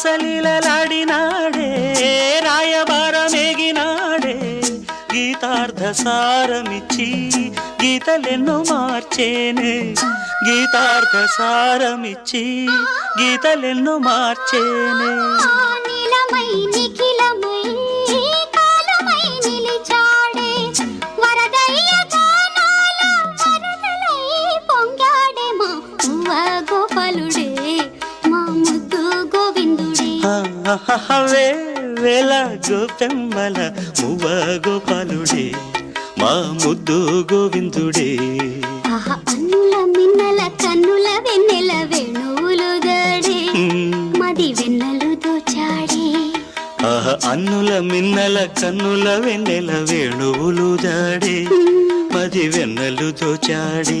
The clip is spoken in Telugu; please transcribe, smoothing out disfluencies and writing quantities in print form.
రాసలీలలాడినాడే రాయబారమేగినాడే గీతార్థ సారమిచ్చి గీతలెన్నో మార్చేనే గీతార్థ సారమిచ్చి గీతలెన్నో మార్చేనే నీలమై నిఖిలమై కాలమై నిలిచాడే వరదయ్య గానాల వరదలై పొంగాడే మా మువ్వ గోపాలుడే మా ముద్దు గోవిందుడే వేల గోపెమ్మల మువ్వ గోపాలుడే మా ముద్దు గోవిందుడే అన్నుల మిన్నల కన్నుల వెన్నెల వేణువులు దాడే మది వెన్నెలు దోచాడే అన్నుల మిన్నల కన్నుల వెన్నెల వేణువులు దాడే మది వెన్నెలు దోచాడే